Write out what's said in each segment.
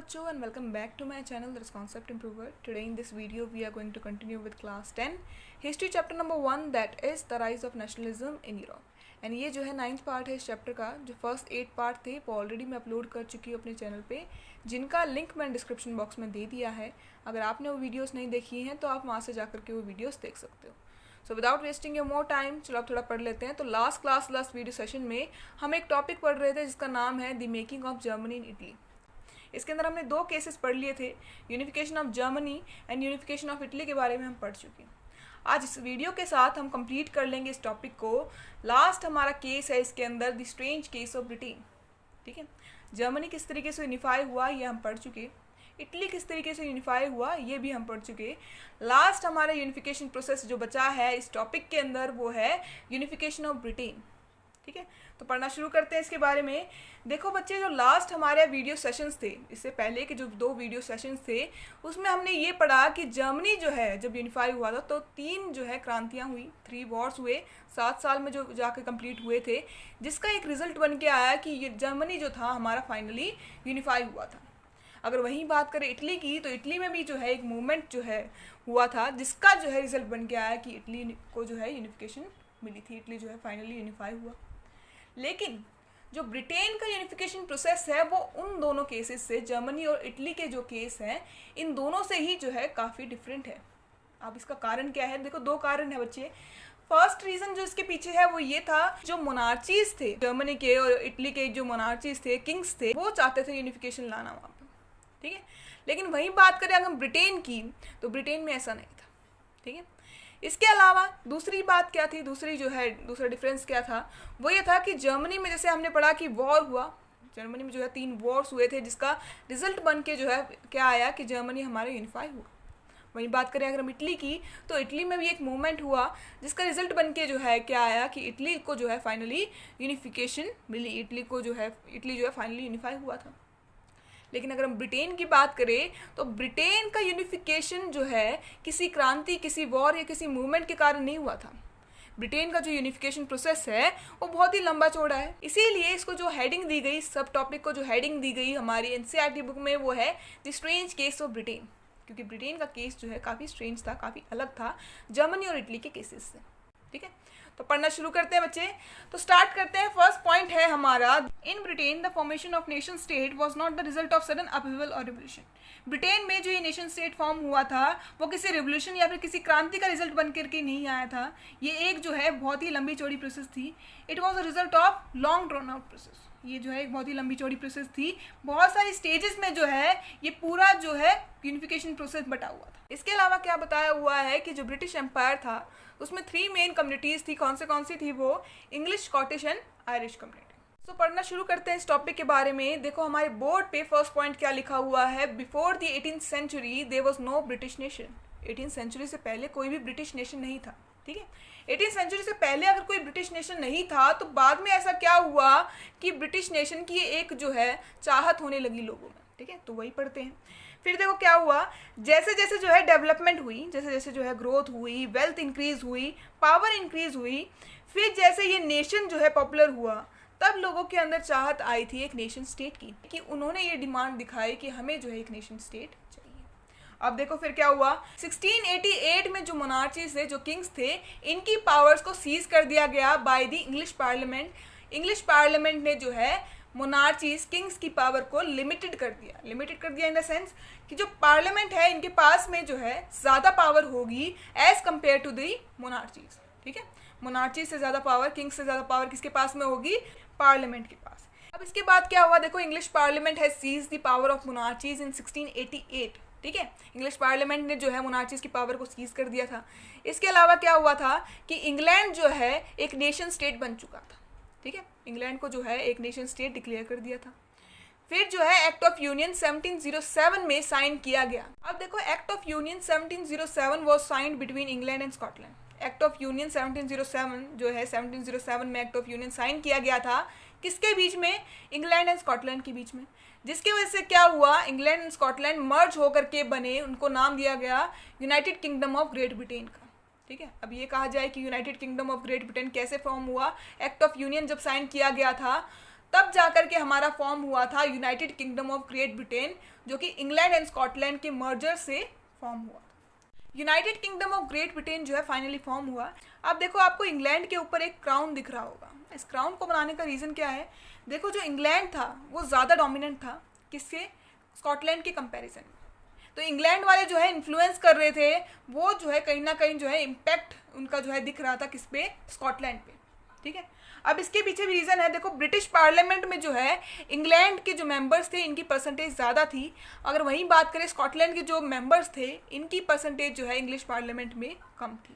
bachcho and welcome back to my channel, that is Concept Improver. Today in this video we are going to continue with class 10 history chapter number 1, that is the rise of nationalism in Europe. And ये जो है 9th part है इस chapter का. जो first 8 part थे वो already मैं अपलोड कर चुकी हूँ अपने चैनल पे, जिनका लिंक मैंने डिस्क्रिप्शन बॉक्स में दे दिया है. अगर आपने वो वीडियोस नहीं देखी हैं तो आप वहाँ से जाकर के वो वीडियोस देख सकते हो. So without wasting your more time, चलो आप थोड़ा पढ़ लेते हैं. तो लास्ट वीडियो सेशन में हम एक टॉपिक पढ़ रहे थे जिसका नाम है the making of Germany in Italy. इसके अंदर हमने 2 केसेस पढ़ लिए थे, unification of Germany and unification of Italy के बारे में हम पढ़ चुके हैं. आज इस वीडियो के साथ हम कंप्लीट कर लेंगे इस टॉपिक को. लास्ट हमारा केस है इसके अंदर the strange case of Britain. ठीक है, जर्मनी किस तरीके से यूनिफाई हुआ ये हम पढ़ चुके, इटली किस तरीके से यूनिफाई हुआ ये भी हम पढ़ चुके. लास्ट हमारा यूनिफिकेशन प्रोसेस जो बचा है इस टॉपिक के अंदर वो है यूनिफिकेशन ऑफ ब्रिटेन. ठीक है, तो पढ़ना शुरू करते हैं इसके बारे में. देखो बच्चे, जो लास्ट हमारे वीडियो सेशंस थे, इससे पहले के जो 2 वीडियो सेशंस थे उसमें हमने ये पढ़ा कि जर्मनी जो है जब यूनिफाई हुआ था तो 3 जो है क्रांतियाँ हुई, 3 वॉर्स हुए 7 साल में जो जाकर कंप्लीट हुए थे, जिसका एक रिजल्ट बन के आया कि ये जर्मनी जो था हमारा फाइनली यूनिफाई हुआ था. अगर वहीं बात करें इटली की, तो इटली में भी जो है एक मूवमेंट जो है हुआ था जिसका जो है रिजल्ट बन के आया कि इटली को जो है यूनिफिकेशन मिली थी, इटली जो है फाइनली यूनिफाई हुआ. लेकिन जो ब्रिटेन का यूनिफिकेशन प्रोसेस है वो उन दोनों केसेस से, जर्मनी और इटली के जो केस हैं इन दोनों से ही जो है काफ़ी डिफरेंट है. अब इसका कारण क्या है? देखो 2 कारण है बच्चे. फर्स्ट रीज़न जो इसके पीछे है वो ये था, जो मोनार्चीज थे जर्मनी के और इटली के, जो मोनार्चीज थे, किंग्स थे, वो चाहते थे यूनिफिकेशन लाना वहाँ पर. ठीक है, लेकिन वहीं बात करें अगर ब्रिटेन की, तो ब्रिटेन में ऐसा नहीं था. ठीक है, इसके अलावा दूसरी बात क्या थी, दूसरा डिफरेंस क्या था, वो ये था कि जर्मनी में जैसे हमने पढ़ा कि वॉर हुआ, जर्मनी में जो है 3 वॉर्स हुए थे जिसका रिजल्ट बन के जो है क्या आया कि जर्मनी हमारा यूनिफाई हुआ. वहीं बात करें अगर हम इटली की, तो इटली में भी एक मूवमेंट हुआ जिसका रिजल्ट बन के जो है क्या आया कि इटली को जो है फाइनली यूनिफिकेशन मिली, इटली जो है फाइनली यूनिफाई हुआ था. लेकिन अगर हम ब्रिटेन की बात करें तो ब्रिटेन का यूनिफिकेशन जो है किसी क्रांति, किसी वॉर या किसी मूवमेंट के कारण नहीं हुआ था. ब्रिटेन का जो यूनिफिकेशन प्रोसेस है वो बहुत ही लंबा चौड़ा है. इसीलिए इसको जो हेडिंग दी गई, सब टॉपिक को जो हेडिंग दी गई हमारी एनसीईआरटी बुक में, वो है the strange case of Britain. क्योंकि ब्रिटेन का केस जो है काफ़ी स्ट्रेंज था, काफ़ी अलग था जर्मनी और इटली के केसेस से. ठीक है, तो पढ़ना शुरू करते हैं बच्चे. तो स्टार्ट करते हैं. फर्स्ट पॉइंट है हमारा, in Britain the formation of nation state was not the result of sudden upheaval और रिवोल्यूशन. ब्रिटेन में जो ये नेशन स्टेट फॉर्म हुआ था वो किसी रिवोल्यूशन या फिर किसी क्रांति का रिजल्ट बन करके नहीं आया था. ये एक जो है बहुत ही लंबी चौड़ी प्रोसेस थी. It was a result of long drawn out process. ये जो है एक बहुत ही लंबी चौड़ी प्रोसेस थी, बहुत सारी स्टेजेस में जो है ये पूरा जो है यूनिफिकेशन प्रोसेस बटा हुआ था. इसके अलावा क्या बताया हुआ है कि जो ब्रिटिश एम्पायर था उसमें 3 मेन कम्युनिटीज़ थी. कौन सी थी वो? English, Scottish and Irish community. तो पढ़ना शुरू करते हैं इस टॉपिक के बारे में. देखो हमारे बोर्ड पे फर्स्ट पॉइंट क्या लिखा हुआ है, before the 18th century there was no British nation. 18th century से पहले कोई भी ब्रिटिश नेशन नहीं था. ठीक है, 18th सेंचुरी से पहले अगर कोई ब्रिटिश नेशन नहीं था तो बाद में ऐसा क्या हुआ कि ब्रिटिश नेशन की एक जो है चाहत होने लगी लोगों में. ठीक है, तो वही पढ़ते हैं. फिर देखो क्या हुआ, जैसे जैसे जो है डेवलपमेंट हुई, जैसे जैसे जो है ग्रोथ हुई, वेल्थ इंक्रीज हुई, पावर इंक्रीज हुई, फिर जैसे ये नेशन जो है पॉपुलर हुआ, तब लोगों के अंदर चाहत आई थी एक नेशन स्टेट की, कि उन्होंने ये डिमांड दिखाई कि हमें जो है एक नेशन स्टेट चाहिए. अब देखो फिर क्या हुआ, 1688 में जो मोनार्चीज थे, जो किंग्स थे, इनकी पावर्स को सीज कर दिया गया by the English parliament. English parliament ने जो है मोनार्चीज, किंग्स की पावर को लिमिटेड कर दिया इन द सेंस कि जो पार्लियामेंट है इनके पास में जो है ज़्यादा पावर होगी एज कम्पेयर टू दी मोनार्चीज. ठीक है, मोनार्चीज से ज़्यादा पावर, किंग्स से ज़्यादा पावर किसके पास में होगी? पार्लियामेंट के पास. अब इसके बाद क्या हुआ, देखो English parliament has seize the power of monarchies in 1688. ठीक है, इंग्लिश पार्लियामेंट ने जो है मोनार्चीज की पावर को सीज कर दिया था. इसके अलावा क्या हुआ था कि इंग्लैंड जो है एक नेशन स्टेट बन चुका था. ठीक है, इंग्लैंड को जो है एक नेशन स्टेट डिक्लेयर कर दिया था. फिर जो है एक्ट ऑफ यूनियन 1707 में साइन किया गया. अब देखो act of union 1707 was signed between England and Scotland. Act of union 1707 जो है 1707 में एक्ट ऑफ यूनियन साइन किया गया था. किसके बीच में? इंग्लैंड एंड स्कॉटलैंड के बीच में. जिसकी वजह से क्या हुआ, इंग्लैंड एंड स्कॉटलैंड मर्ज होकर के बने, उनको नाम दिया गया United kingdom of great Britain का. ठीक है, अब ये कहा जाए कि United kingdom of great Britain कैसे फॉर्म हुआ, एक्ट ऑफ यूनियन जब साइन किया गया था तब जाकर के हमारा फॉर्म हुआ था United kingdom of great Britain, जो कि इंग्लैंड एंड स्कॉटलैंड के मर्जर से फॉर्म हुआ। United kingdom of great Britain जो है फाइनली फॉर्म हुआ। अब देखो आपको इंग्लैंड के ऊपर एक क्राउन दिख रहा होगा। इस क्राउन को बनाने का रीज़न क्या है? देखो जो इंग्लैंड था वो ज़्यादा डोमिनेंट था किससे? स्कॉटलैंड के कंपैरिजन में। तो इंग्लैंड वाले जो है इन्फ्लुएंस कर रहे थे, वो जो है कहीं ना कहीं जो है इम्पैक्ट उनका जो है दिख रहा था किस पे? स्कॉटलैंड पे। ठीक है, अब इसके पीछे भी रीज़न है। देखो ब्रिटिश पार्लियामेंट में जो है इंग्लैंड के जो मेंबर्स थे इनकी परसेंटेज ज़्यादा थी। अगर वहीं बात करें स्कॉटलैंड के जो मेंबर्स थे इनकी परसेंटेज जो है इंग्लिश पार्लियामेंट में कम थी।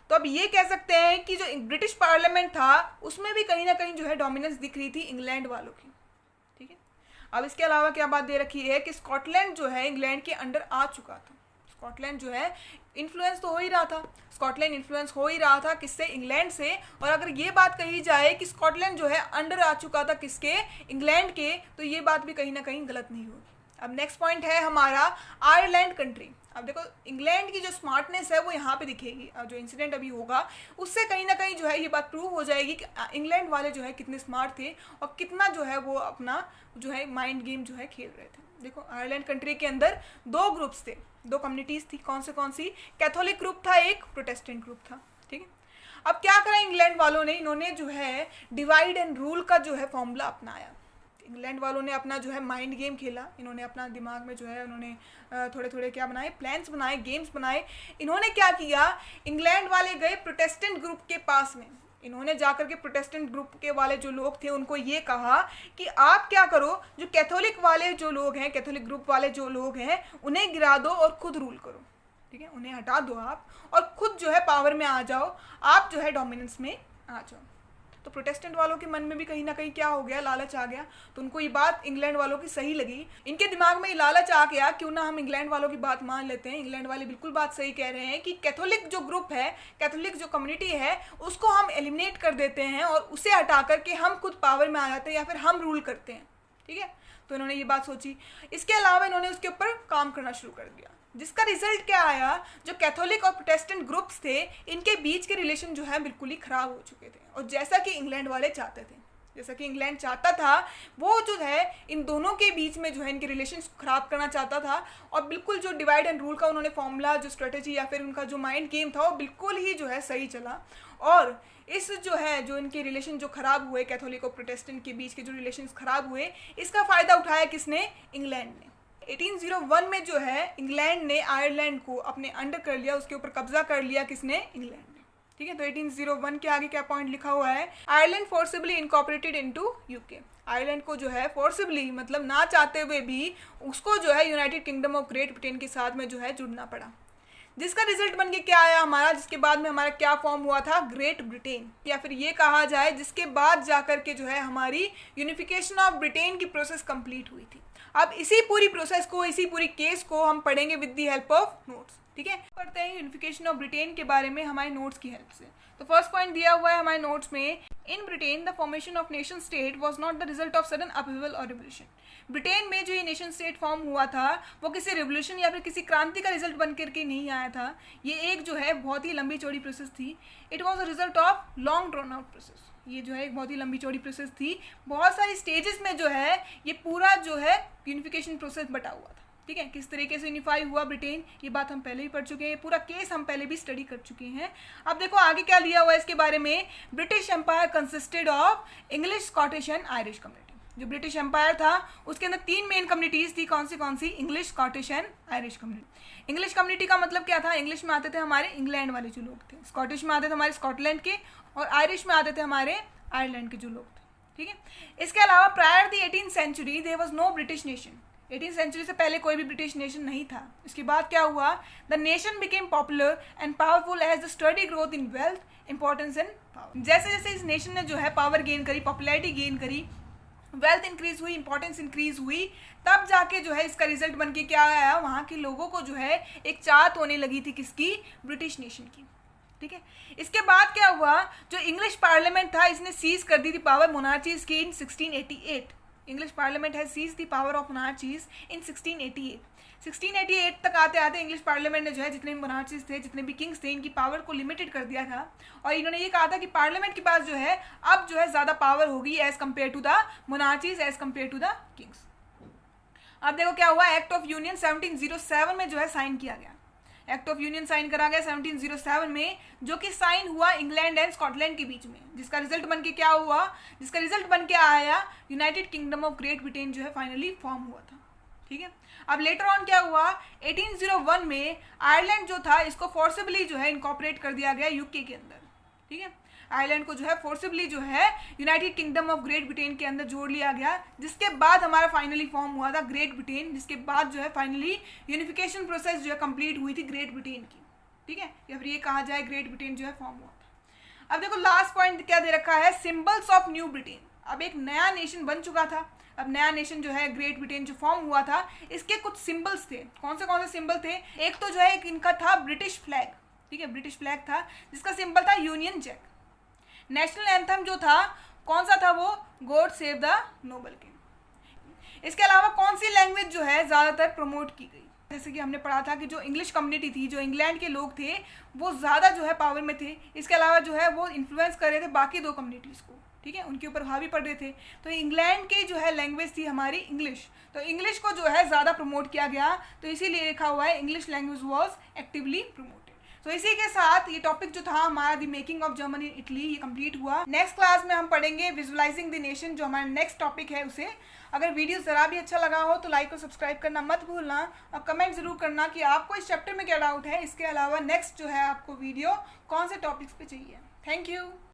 तो अब ये कह सकते हैं कि जो ब्रिटिश पार्लियामेंट था उसमें भी कहीं ना कहीं जो है डोमिनेंस दिख रही थी इंग्लैंड वालों की। ठीक है, अब इसके अलावा क्या बात दे रखी है कि स्कॉटलैंड जो है इंग्लैंड के अंडर आ चुका था। स्कॉटलैंड जो है इन्फ्लुएंस तो हो ही रहा था, स्कॉटलैंड इन्फ्लुएंस हो ही रहा था किससे? इंग्लैंड से। और अगर ये बात कही जाए कि स्कॉटलैंड जो है अंडर आ चुका था किसके? इंग्लैंड के, तो ये बात भी कहीं ना कहीं गलत नहीं होगी। अब नेक्स्ट पॉइंट है हमारा आयरलैंड कंट्री। अब देखो इंग्लैंड की जो स्मार्टनेस है वो यहाँ पे दिखेगी। जो इंसिडेंट अभी होगा उससे कहीं ना कहीं जो है ये बात प्रूव हो जाएगी कि इंग्लैंड वाले जो है कितने स्मार्ट थे और कितना जो है वो अपना जो है माइंड गेम जो है खेल रहे थे। देखो आयरलैंड कंट्री के अंदर दो ग्रुप्स थे, दो कम्युनिटीज़ थी। कौन सी? कैथोलिक ग्रुप था एक, प्रोटेस्टेंट ग्रुप था। ठीक है, अब क्या करा इंग्लैंड वालों ने? इन्होंने जो है डिवाइड एंड रूल का जो है फॉर्मूला अपनाया। इंग्लैंड वालों ने अपना जो है माइंड गेम खेला। इन्होंने अपना दिमाग में जो है उन्होंने थोड़े थोड़े क्या बनाए? प्लान्स बनाए, गेम्स बनाए। इन्होंने क्या किया? इंग्लैंड वाले गए प्रोटेस्टेंट ग्रुप के पास में। इन्होंने जाकर के प्रोटेस्टेंट ग्रुप के वाले जो लोग थे उनको ये कहा कि आप क्या करो, जो कैथोलिक वाले जो लोग हैं, कैथोलिक ग्रुप वाले जो लोग हैं, उन्हें गिरा दो और खुद रूल करो। ठीक है, उन्हें हटा दो आप और खुद जो है पावर में आ जाओ, आप जो है डोमिनेंस में आ जाओ। तो प्रोटेस्टेंट वालों के मन में भी कहीं ना कहीं क्या हो गया? लालच आ गया। तो उनको ये बात इंग्लैंड वालों की सही लगी। इनके दिमाग में ये लालच आ गया, क्यों ना हम इंग्लैंड वालों की बात मान लेते हैं। इंग्लैंड वाले बिल्कुल बात सही कह रहे हैं कि कैथोलिक जो ग्रुप है, कैथोलिक जो कम्युनिटी है, उसको हम एलिमिनेट कर देते हैं और उसे हटा करके हम खुद पावर में आ जाते हैं या फिर हम रूल करते हैं। ठीक है, तो इन्होंने ये बात सोची। इसके अलावा इन्होंने उसके ऊपर काम करना शुरू कर दिया, जिसका रिजल्ट क्या आया? जो कैथोलिक और प्रोटेस्टेंट ग्रुप्स थे इनके बीच के रिलेशन जो है बिल्कुल ही खराब हो चुके थे। और जैसा कि इंग्लैंड वाले चाहते थे, जैसा कि इंग्लैंड चाहता था, वो जो है इन दोनों के बीच में जो है इनके रिलेशंस खराब करना चाहता था। और बिल्कुल जो डिवाइड एंड रूल का उन्होंने फॉर्मूला, जो स्ट्रेटेजी या फिर उनका जो माइंड गेम था, वो बिल्कुल ही जो है सही चला। और इस जो है जो इनके रिलेशन जो खराब हुए, कैथोलिक और प्रोटेस्टेंट के बीच के जो रिलेशंस खराब हुए, इसका फ़ायदा उठाया किसने? इंग्लैंड ने। 1801 में जो है इंग्लैंड ने आयरलैंड को अपने अंडर कर लिया, उसके ऊपर कब्जा कर लिया। किसने? इंग्लैंड ने। ठीक है, तो 1801 के आगे क्या पॉइंट लिखा हुआ है? Ireland forcibly incorporated into UK. Ireland को जो है फोर्सिबली, मतलब ना चाहते हुए भी, उसको जो है United kingdom of great Britain के साथ में जो है जुड़ना पड़ा। जिसका रिजल्ट बन के क्या आया हमारा? जिसके बाद में हमारा क्या फॉर्म हुआ था? Great Britain. या फिर ये कहा जाए जिसके बाद जाकर के जो है हमारी यूनिफिकेशन ऑफ ब्रिटेन की प्रोसेस कंप्लीट हुई थी। अब इसी पूरी प्रोसेस को, इसी पूरी केस को हम पढ़ेंगे with the help of notes. ठीक है, पढ़ते हैं यूनिफिकेशन ऑफ ब्रिटेन के बारे में हमारे नोट्स की हेल्प से। तो फर्स्ट पॉइंट दिया हुआ है हमारे नोट्स में, in Britain the formation of nation state was not the result of sudden upheaval और रिवोल्यूशन। ब्रिटेन में जो ये नेशन स्टेट फॉर्म हुआ था वो किसी रिवोल्यूशन या फिर किसी क्रांति का रिजल्ट बन करके नहीं आया था। ये एक जो है बहुत ही लंबी चौड़ी प्रोसेस थी। It was a result of long drawn out process. ये जो है एक बहुत ही लंबी चौड़ी प्रोसेस थी। बहुत सारी स्टेजेस में जो है ये पूरा जो है यूनिफिकेशन प्रोसेस बटा हुआ था। ठीक है, किस तरीके से यूनिफाई हुआ ब्रिटेन, ये बात हम पहले ही पढ़ चुके हैं। पूरा केस हम पहले भी स्टडी कर चुके हैं। अब देखो आगे क्या लिया हुआ है इसके बारे में। British empire consisted of English, Scottish and Irish community. जो ब्रिटिश एम्पायर था उसके अंदर तीन मेन कम्युनिटीज़ थी। कौन सी? English, Scottish and Irish community. English community का मतलब क्या था? इंग्लिश में आते थे हमारे इंग्लैंड वाले जो लोग थे, स्कॉटिश में आते थे हमारे स्कॉटलैंड के, और आयरिश में आते थे हमारे आयरलैंड के जो लोग थे। ठीक है, इसके अलावा prior the 18th century there was no British nation. 18th century से पहले कोई भी ब्रिटिश नेशन नहीं था। इसके बाद क्या हुआ? The nation became popular and powerful as the steady growth in wealth, importance and power. जैसे जैसे इस नेशन ने जो है पावर गेन करी, पॉपुलैरिटी गेन करी, वेल्थ इंक्रीज हुई, इंपॉर्टेंस इंक्रीज हुई, तब जाके जो है इसका रिजल्ट बन के क्या आया? वहाँ के लोगों को जो है एक चाहत होने लगी थी किसकी? ब्रिटिश नेशन की। ठीक है, इसके बाद क्या हुआ? जो इंग्लिश पार्लियामेंट था इसने सीज कर दी थी पावर मोनार्चीज की in 1688। English parliament has seize the power of monarchies in 1688। 1688 तक आते आते इंग्लिश पार्लियामेंट ने जो है जितने भी मोनार्चीज थे, जितने भी किंग्स थे, इनकी पावर को लिमिटेड कर दिया था और इन्होंने ये कहा था कि पार्लियामेंट के पास जो है अब जो है ज़्यादा पावर होगी as compare to the monarchies, as compare to the kings. अब देखो क्या हुआ, एक्ट ऑफ यूनियन 1707 में जो है साइन किया गया। एक्ट ऑफ यूनियन साइन करा गया 1707 में, जो कि साइन हुआ इंग्लैंड एंड स्कॉटलैंड के बीच में, जिसका रिजल्ट बन के क्या हुआ, जिसका रिजल्ट बन के आया United kingdom of great Britain जो है फाइनली फॉर्म हुआ था। ठीक है, अब लेटर ऑन क्या हुआ, 1801 में आयरलैंड जो था इसको फोर्सिबली जो है इनकॉर्पोरेट कर दिया गया यूके के अंदर। ठीक है, आयरलैंड को जो है फोर्सिबली जो है United kingdom of great Britain के अंदर जोड़ लिया गया, जिसके बाद हमारा फाइनली फॉर्म हुआ था ग्रेट ब्रिटेन, जिसके बाद जो है फाइनली यूनिफिकेशन प्रोसेस जो है कंप्लीट हुई थी ग्रेट ब्रिटेन की। ठीक है, या फिर ये कहा जाए ग्रेट ब्रिटेन जो है फॉर्म हुआ था। अब देखो लास्ट पॉइंट क्या दे रखा है, सिंबल्स ऑफ न्यू ब्रिटेन। अब एक नया नेशन बन चुका था, अब नया नेशन जो है ग्रेट ब्रिटेन जो फॉर्म हुआ था, इसके कुछ सिंबल्स थे। कौन से सिंबल थे, एक तो जो है एक इनका था ब्रिटिश फ्लैग। ठीक है, ब्रिटिश फ्लैग था जिसका सिंबल था यूनियन जैक। नेशनल एंथम जो था कौन सा था, वो God save the Nobel king. इसके अलावा कौन सी लैंग्वेज जो है ज़्यादातर प्रमोट की गई, जैसे कि हमने पढ़ा था कि जो इंग्लिश कम्युनिटी थी, जो इंग्लैंड के लोग थे, वो ज़्यादा जो है पावर में थे। इसके अलावा जो है वो इन्फ्लुएंस कर रहे थे बाकी दो कम्युनिटीज़ को। ठीक है, उनके ऊपर हावी पड़ रहे थे। तो इंग्लैंड की जो है लैंग्वेज थी हमारी इंग्लिश, तो इंग्लिश को जो है ज़्यादा प्रमोट किया गया, तो इसीलिए लिखा हुआ है English language was actively promoted. तो इसी के साथ ये टॉपिक जो था हमारा the making of German in Italy, ये कंप्लीट हुआ। नेक्स्ट क्लास में हम पढ़ेंगे विजुअलाइजिंग द नेशन, जो हमारा नेक्स्ट टॉपिक है उसे। अगर वीडियो ज़रा भी अच्छा लगा हो तो लाइक और सब्सक्राइब करना मत भूलना, और कमेंट ज़रूर करना कि आपको इस चैप्टर में क्या डाउट है। इसके अलावा नेक्स्ट जो है आपको वीडियो कौन से टॉपिक्स पे चाहिए। Thank you.